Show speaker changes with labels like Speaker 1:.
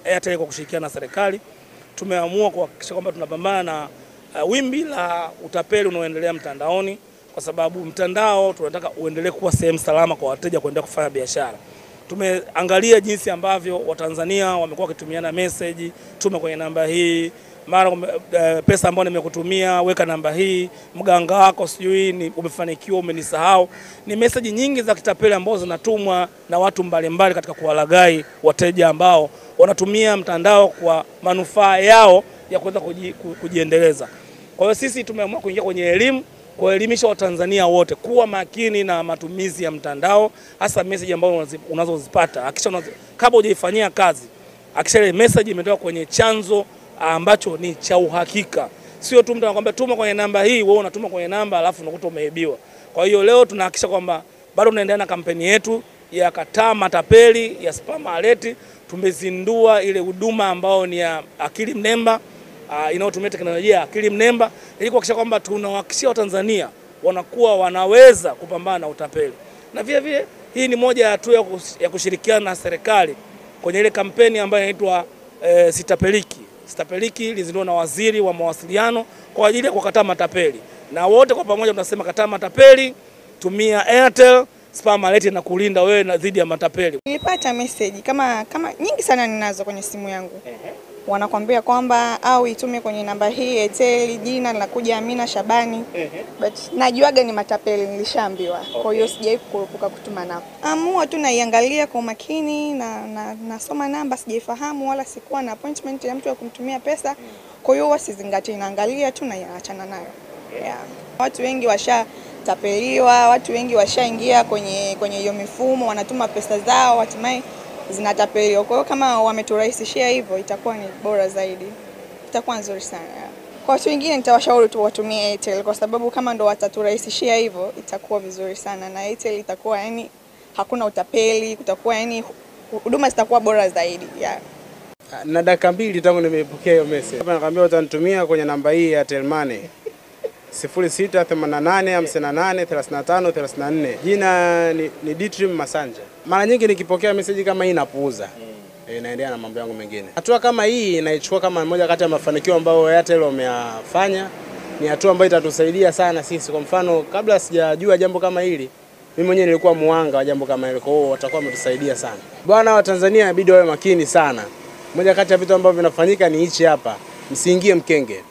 Speaker 1: Airtel kwa kushirikiana na serikali tumeamua kuhakikisha kwamba tunapambana na wimbi la utapeli unaoendelea mtandaoni, kwa sababu mtandao tunataka uendelee kuwa sehemu salama kwa wateja kuendelea kufanya biashara. Tumeangalia jinsi ambavyo Watanzania wamekuwa wakitumiana message, tuma kwenye namba hii, mara pesa ambayo nimekutumia weka namba hii, mganga wako sijui ni umefanikiwa umenisahau. Ni message nyingi za kitapeli ambazo zinatumwa na watu mbalimbali katika kuwalaghai wateja ambao wanatumia mtandao kwa manufaa yao ya kuweza kujiendeleza. Kwa hiyo sisi tumeamua kuingia kwenye elimu, kuelimisha Watanzania wote kuwa makini na matumizi ya mtandao, hasa message ambazo unazozipata. Hakikisha kabla hujaifanyia kazi, hakikisha ile message imetoka kwenye chanzo ambacho ni cha uhakika. Sio tu mtu anakuambia tuma kwenye namba hii, wewe unatuma kwenye namba alafu unakuta umeibiwa. Kwa hiyo leo tunahakikisha kwamba bado tunaendelea na kampeni yetu ya kataa matapeli ya spam alert. Tumezindua ile huduma ambao ni ya akili mnemba, inayotumia teknolojia ya akili mnemba, ili kuhakikisha kwamba tunawahakikishia Watanzania wanakuwa wanaweza kupambana na utapeli. Na vile hii ni moja ya hatua ya kushirikiana na serikali kwenye ile kampeni ambayo inaitwa Sitapeliki. Sitapeliki ilizinduliwa na Waziri wa Mawasiliano kwa ajili ya kukataa matapeli. Na wote kwa pamoja tunasema kataa matapeli, tumia Airtel, spam alert na kulinda wewe dhidi ya matapeli.
Speaker 2: Nilipata message kama nyingi sana ninazo kwenye simu yangu. Wanakuambia kwamba au itume kwenye namba hii Airtel, jina linakuja Amina Shabani. But najuaga ni matapeli, nilishaambiwa. Kwa hiyo sijai kukurupuka kutuma namba. Amua tu naiangalia kwa makini na nasoma namba, sijaifahamu wala sikuwa na appointment ya mtu wa kumtumia pesa. Kwa hiyo wasizingatie, naangalia tu na yaachana nayo. Yeah. Watu wengi washatapeliwa, watu wengi washaingia kwenye hiyo mifumo, wanatuma pesa zao hatimaye zinatapeliwa. Kwa hiyo kama wameturahisishia hivyo itakuwa ni bora zaidi. Itakuwa nzuri sana. Kwa watu wengine nitawashauri tu watumie Airtel, kwa sababu kama ndo wataturahisishia hivyo itakuwa vizuri sana, na Airtel itakuwa yani hakuna utapeli, kutakuwa yani huduma zitakuwa bora zaidi. Yeah.
Speaker 3: Na dakika 2 tangu nimepokea hiyo message. Hapa nakwambia utanitumia kwenye namba hii ya Airtel Money 0688583534. Jina ni Ditrim Masanja. Mara nyingi nikipokea message kama hii napuuza. Naendelea na mambo yangu mengine. Hatua kama hii naichukua kama moja kati ya mafanikio ambayo Airtel wameyafanya. Ni hatua ambayo itatusaidia sana sisi. Kwa mfano, kabla sijajua jambo kama hili, mimi mwenyewe nilikuwa muhanga wa jambo kama hilo. Kwa hiyo watakuwa wametusaidia sana. Bwana wa Tanzania inabidi wawe makini sana. Moja kati ya vitu ambavyo vinafanyika ni hichi hapa. Msiingie mkenge.